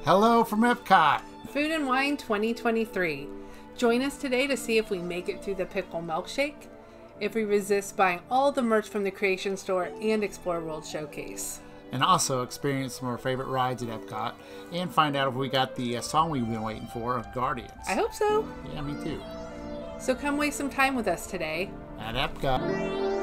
Hello from EPCOT. Food and Wine 2023. Join us today to see if we make it through the Pickle milkshake, if we resist buying all the merch from the Creation Store and Explore World Showcase. And also experience some of our favorite rides at EPCOT and find out if we got the song we've been waiting for of Guardians. I hope so. Yeah, me too. So come waste some time with us today At EPCOT.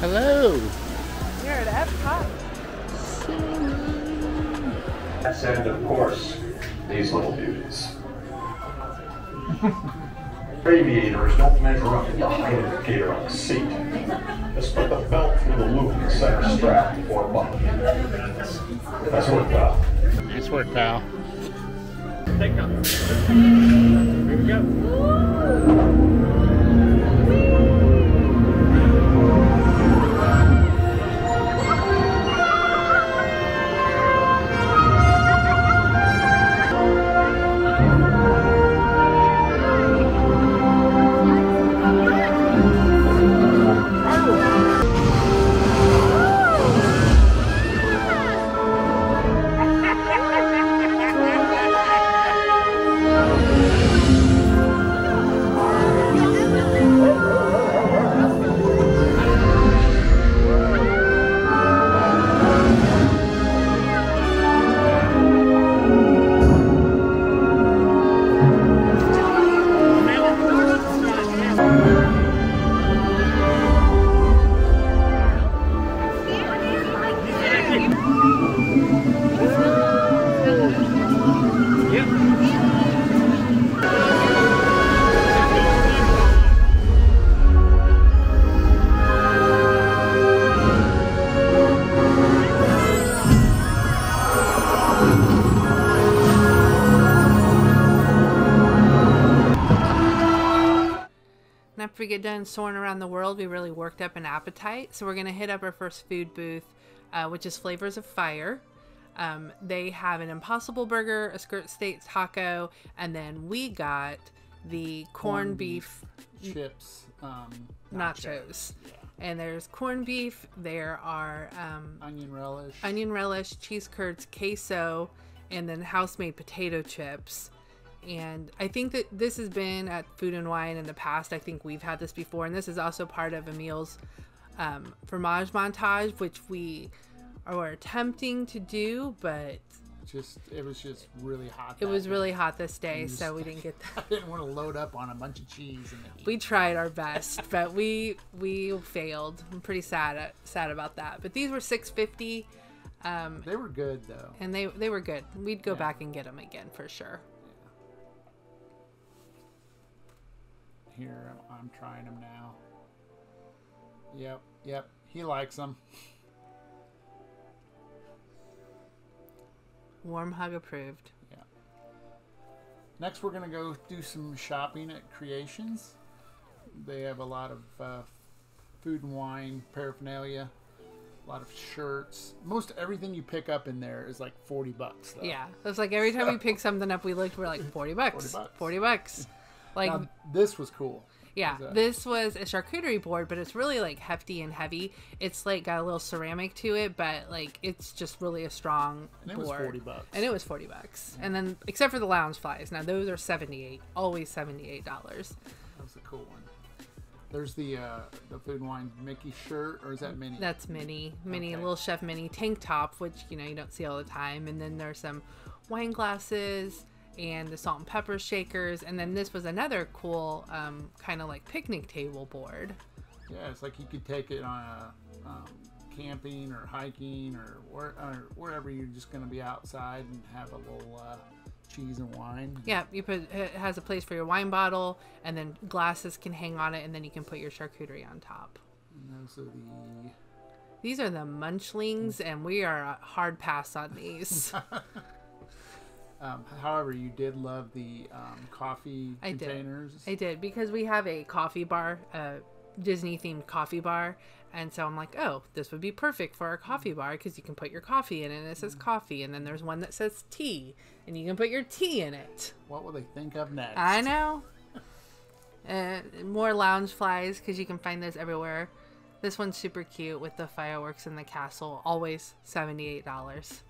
Hello. We're at EPCOT. And of course, these little beauties. Aviators don't measure up to the height indicator on the seat. Just put the belt through the loop in the center strap before buckling. Nice work, pal. Nice work, pal. Take off. Here we go. After we get done soaring around the world, we really worked up an appetite. So we're going to hit up our first food booth, which is Flavors of Fire. They have an Impossible Burger, a skirt steak taco, and then we got the corned beef chips, nachos. Yeah. And there's corned beef. There are onion relish, cheese curds, queso, and then house-made potato chips. And I think that this has been at Food and Wine in the past. I think we've had this before, and this is also part of Emil's fromage montage, which we are attempting to do, but it was just really hot. It was really hot this day, so we didn't get that. I didn't want to load up on a bunch of cheese in the heat. We tried our best, but we failed. I'm pretty sad about that. But these were $6.50. They were good though, and they were good. We'd go back and get them again for sure. Here, I'm trying them now. Yep, he likes them. Warm hug approved. Yeah. Next, we're gonna go do some shopping at Creations. They have a lot of food and wine paraphernalia, a lot of shirts. Most everything you pick up in there is like $40 though. Yeah, it's like every time we pick something up, we looked, we're like $40. $40. Like, now, this was cool. Yeah, this was a charcuterie board, but it's really like hefty and heavy. It's like got a little ceramic to it, but like it's just really a strong board. And it was $40. And it was $40. Yeah. And then except for the lounge flies, now those are $78. Always $78. That was a cool one. There's the Food and Wine Mickey shirt, or is that Minnie? That's Minnie. Minnie, okay. Little Chef Minnie tank top, which you don't see all the time. And then there's some wine glasses and the salt and pepper shakers, and then this was another cool kind of like picnic table board. Yeah, it's like you could take it on a camping or hiking or wherever you're just going to be outside and have a little cheese and wine. Yeah, it has a place for your wine bottle, and then glasses can hang on it, and then you can put your charcuterie on top. And those are These are the Munchlings, and we are a hard pass on these. However, you did love the coffee containers. I did, because we have a coffee bar, a Disney-themed coffee bar, and so I'm like, oh, this would be perfect for our coffee bar, because you can put your coffee in it, and it says coffee, and then there's one that says tea, and you can put your tea in it. What will they think of next? I know. More lounge flies, because you can find those everywhere. This one's super cute with the fireworks in the castle. Always $78.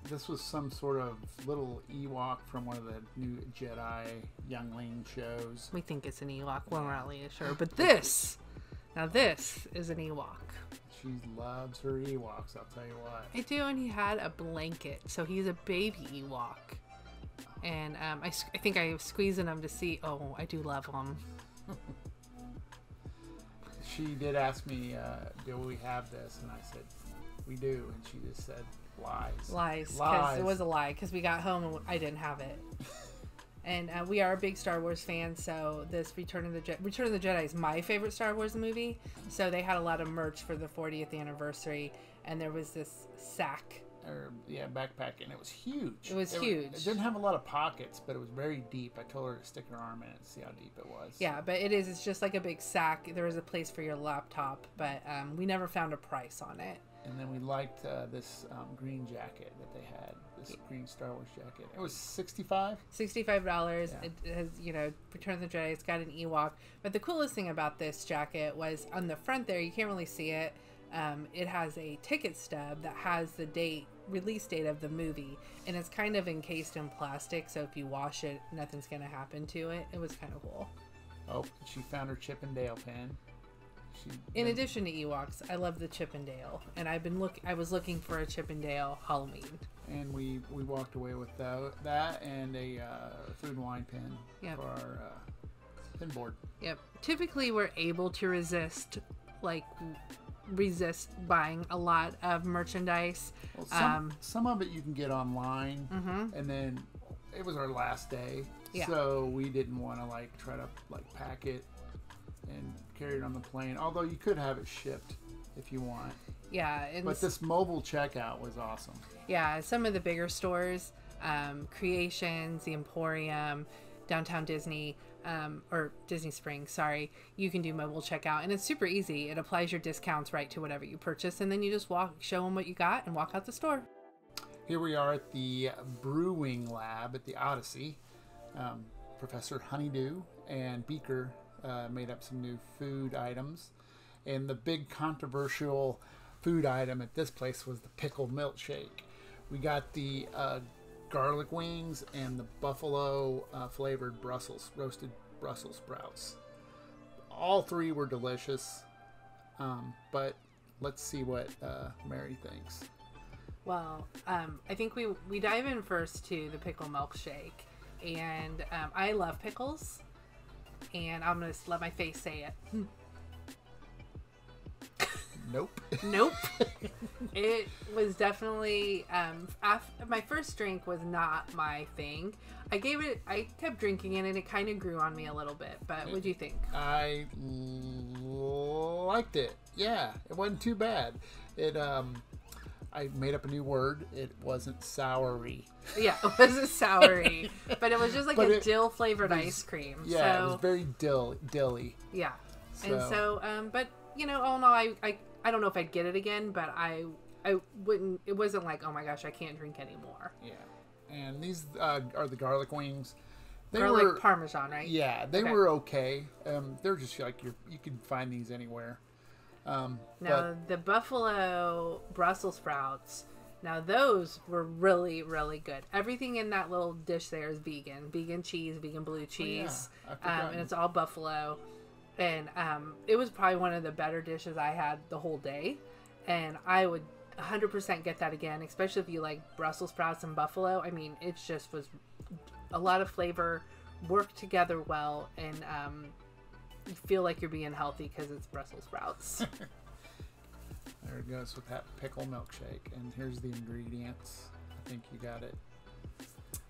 This was some sort of little Ewok from one of the new Jedi Youngling shows. We think it's an Ewok. We're not really sure. But this is an Ewok. She loves her Ewoks, I'll tell you what. I do, and he had a blanket. So he's a baby Ewok. And I think I was squeezing him to see. Oh, I do love him. She did ask me, do we have this? And I said, we do. And she just said, lies. Because it was a lie, because we got home and I didn't have it. And we are a big Star Wars fan, so this Return of the Jedi is my favorite Star Wars movie. So they had a lot of merch for the 40th anniversary, and there was this sack. Backpack, and it was huge. It was huge. It didn't have a lot of pockets, but it was very deep. I told her to stick her arm in it and see how deep it was. Yeah, but it's just like a big sack. There was a place for your laptop, but we never found a price on it. And then we liked this green jacket that they had, this green Star Wars jacket. It was $65. $65. Yeah. It has, Return of the Jedi. It's got an Ewok. But the coolest thing about this jacket was on the front there, you can't really see it. It has a ticket stub that has the release date of the movie, and it's kind of encased in plastic, so if you wash it, nothing's going to happen to it. It was kind of cool. Oh, she found her Chip and Dale pin. In addition to Ewoks, I love the Chip and Dale, and I was looking for a Chip and Dale Halloween. And we walked away with that and a food and wine pin for our pin board. Yep. Typically, we're able to resist buying a lot of merchandise. Well, some of it you can get online, and then it was our last day, so we didn't want to try to pack it and carry it on the plane. Although you could have it shipped if you want. Yeah, but this mobile checkout was awesome. Yeah, some of the bigger stores, Creations, the Emporium, Downtown Disney. Or Disney Springs, sorry, you can do mobile checkout, and it's super easy. It applies your discounts right to whatever you purchase, and then you just show them what you got, and walk out the store. Here we are at the brewing lab at the Odyssey. Professor Honeydew and Beaker made up some new food items, and the big controversial food item at this place was the Pickle milkshake. We got the garlic wings and the buffalo flavored roasted Brussels sprouts. All three were delicious, but let's see what Mary thinks. Well, I think we dive in first to the pickle milkshake, and I love pickles, and I'm gonna let my face say it. Nope. It was definitely my first drink was not my thing. I kept drinking it, and it kind of grew on me a little bit. But what'd you think? I liked it. Yeah, it wasn't too bad. It I made up a new word. It wasn't soury. Yeah, it wasn't soury, but it was just dill flavored ice cream. Yeah, so, it was very dilly. Yeah, so. And so but all in all, I don't know if I'd get it again, but I wouldn't. It wasn't like, oh my gosh, I can't drink anymore. Yeah, and these are the garlic wings. Garlic Parmesan, right? Yeah, they were okay. They're just you can find these anywhere. Now the buffalo Brussels sprouts. Now those were really, really good. Everything in that little dish there is vegan cheese, vegan blue cheese, and it's all buffalo. And it was probably one of the better dishes I had the whole day. And I would 100% get that again, especially if you like Brussels sprouts and buffalo. I mean, it just was a lot of flavor, worked together well, and you feel like you're being healthy because it's Brussels sprouts. There it goes with that pickle milkshake. And here's the ingredients. I think you got it.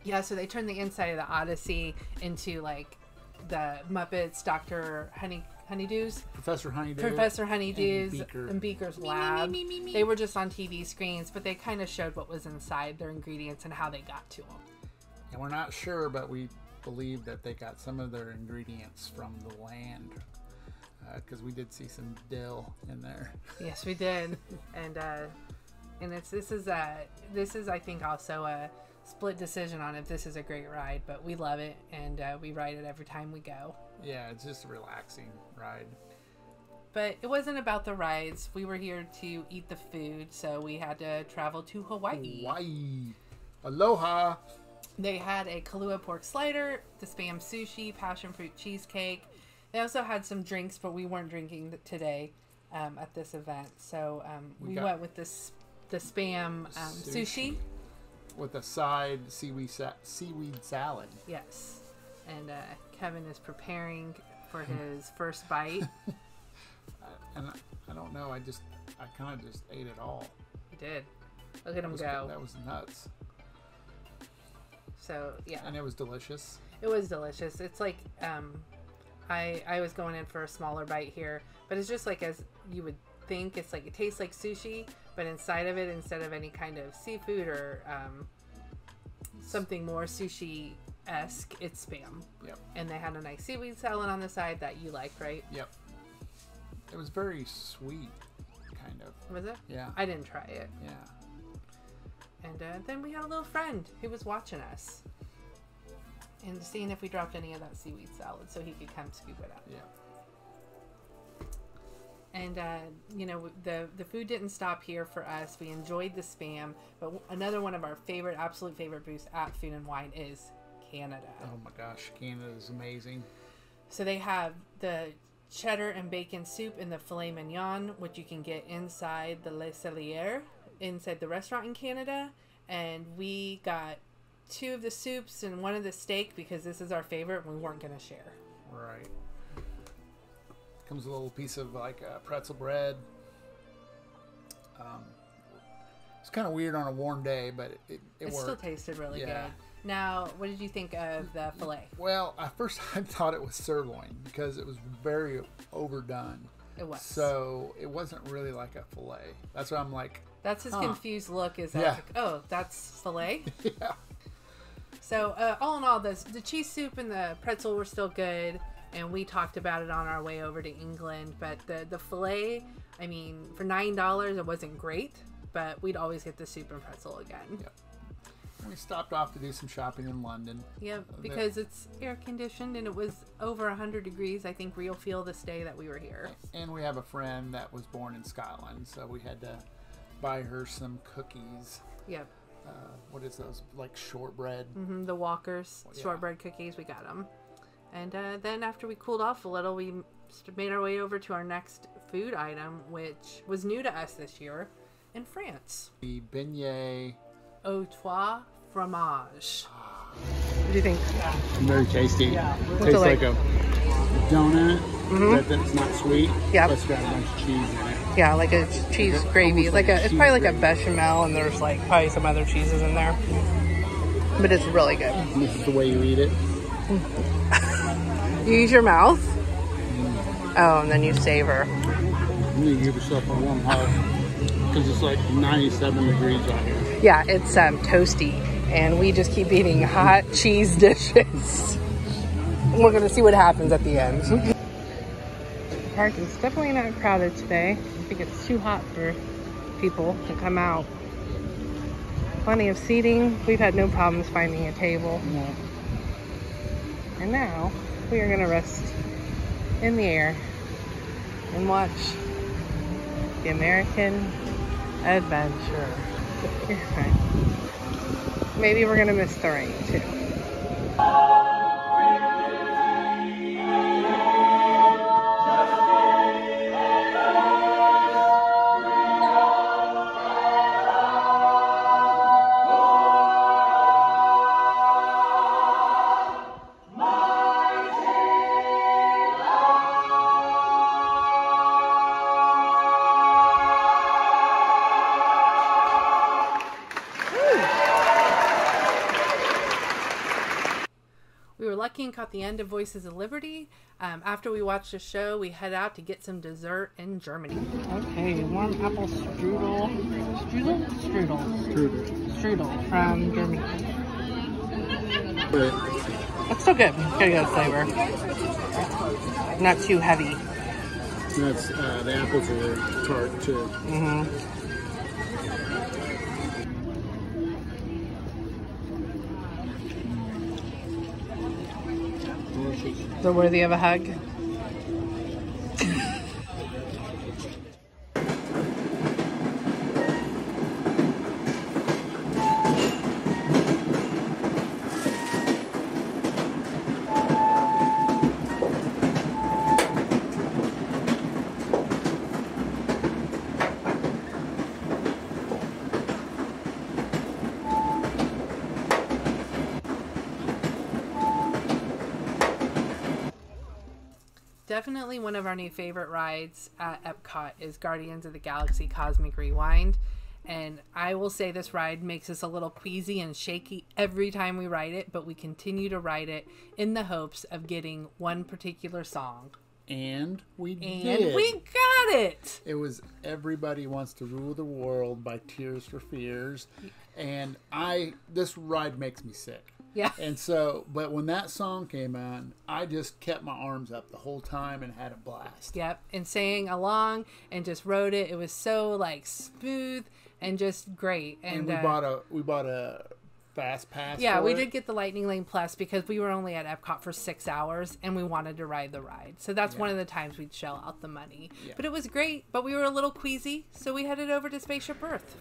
Yeah, so they turned the inside of the Odyssey into like the Muppets, Dr. Honeydew's. Professor Honeydew's. Professor Honeydew's and Beaker's lab. They were just on TV screens, but they kind of showed what was inside, their ingredients, and how they got to them. And we're not sure, but we believe that they got some of their ingredients from the land. Because we did see some dill in there. Yes, we did. And this is I think also a split decision on if this is a great ride, but we love it, and we ride it every time we go. Yeah, it's just a relaxing ride. But it wasn't about the rides. We were here to eat the food, so we had to travel to Hawaii. Hawaii. Aloha. They had a Kahlua pork slider, the Spam sushi, passion fruit cheesecake. They also had some drinks, but we weren't drinking today at this event. So we went with the Spam sushi. With a side seaweed salad. Yes. And Kevin is preparing for his first bite. And I don't know, I kind of just ate it all. He did. Look at him go. That was nuts. So, yeah. And it was delicious. It was delicious. It's like, I was going in for a smaller bite here, but it's just like as you would think. It's like, it tastes like sushi, but inside of it, instead of any kind of seafood or something more sushi-esque, it's Spam. Yep. And they had a nice seaweed salad on the side that you liked, right? Yep. It was very sweet, kind of. Was it? Yeah. I didn't try it. Yeah. And then we had a little friend who was watching us and seeing if we dropped any of that seaweed salad so he could come scoop it up. Yeah. And, you know, the food didn't stop here for us. We enjoyed the Spam, but another one of our absolute favorite booths at Food and Wine is Canada. Oh my gosh, Canada is amazing. So they have the cheddar and bacon soup and the filet mignon, which you can get inside the Le Cellier, inside the restaurant in Canada. And we got 2 of the soups and 1 of the steak because this is our favorite and we weren't going to share. Right. Comes a little piece of like pretzel bread. It's kind of weird on a warm day, but it worked. Still tasted really good. Now, what did you think of the filet? Well, at first I thought it was sirloin because it was very overdone. It was. So it wasn't really like a filet. That's why I'm like. That's his confused look. Is that like, oh, that's filet? Yeah. So all in all, the cheese soup and the pretzel were still good, and we talked about it on our way over to England. But the filet, I mean, for $9, it wasn't great, but we'd always get the soup and pretzel again. Yep. We stopped off to do some shopping in London. Yep, because it's air conditioned and it was over 100 degrees, I think, real feel this day that we were here. And we have a friend that was born in Scotland, so we had to buy her some cookies. Yep. What is those? Like shortbread? Mm-hmm, the Walkers shortbread cookies, we got them. And then after we cooled off a little, we made our way over to our next food item, which was new to us this year in France. The beignet au trois fromage. What do you think? Very tasty. Yeah. Tastes like a donut that's not sweet. Yeah. But it's got a bunch of cheese in it. Yeah, like a cheese gravy. It's probably like a bechamel, and there's like probably some other cheeses in there. But it's really good. This is the way you eat it. You use your mouth. Oh, and then you savor. You give yourself a warm hug because it's like 97 degrees out here. Yeah, it's toasty, and we just keep eating hot cheese dishes. We're gonna see what happens at the end. The park is definitely not crowded today. I think it's too hot for people to come out. Plenty of seating. We've had no problems finding a table. No. And now we are gonna rest in the air and watch the American Adventure. Maybe we're gonna miss the rain too. lucky and caught the end of Voices of Liberty. After we watched the show, we head out to get some dessert in Germany. Okay, warm apple strudel from Germany. That's so good. Very good flavor. Not too heavy. That's the apples are tart too. They're worthy of a hug. Definitely one of our new favorite rides at EPCOT is Guardians of the Galaxy Cosmic Rewind. And I will say this ride makes us a little queasy and shaky every time we ride it, but we continue to ride it in the hopes of getting one particular song. And we did. And we got it! It was Everybody Wants to Rule the World by Tears for Fears. And this ride makes me sick. Yeah. And so, but when that song came on, I just kept my arms up the whole time and had a blast. Yep. And sang along and just rode it. It was so like smooth and just great. And we bought a fast pass. Yeah, for we it. did get the Lightning Lane Plus because we were only at Epcot for 6 hours and we wanted to ride the ride. So that's one of the times we'd shell out the money. Yeah. But it was great, but we were a little queasy, so we headed over to Spaceship Earth.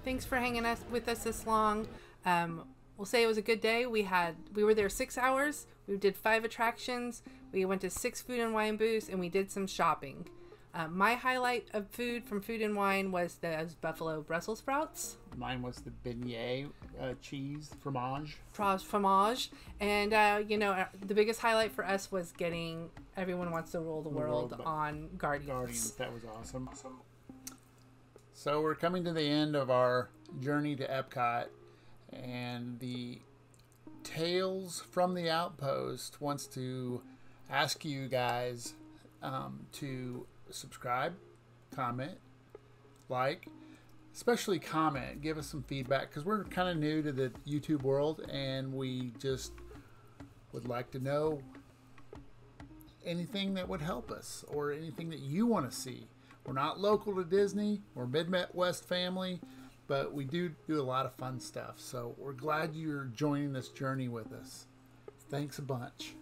Thanks for hanging with us this long. We'll say it was a good day. We were there 6 hours. We did 5 attractions. We went to 6 food and wine booths, and we did some shopping. My highlight of food from Food and Wine was the buffalo Brussels sprouts. Mine was the beignet cheese fromage. Fromage. And, the biggest highlight for us was getting Everyone Wants to Rule the World on Guardians. That was awesome. So we're coming to the end of our journey to Epcot, and the Tales from the Outpost wants to ask you guys to subscribe, comment, like, especially comment, give us some feedback, because we're kind of new to the YouTube world, and we just would like to know anything that would help us or anything that you want to see. We're not local to Disney. We're Midwest family, but we do a lot of fun stuff. So we're glad you're joining this journey with us. Thanks a bunch.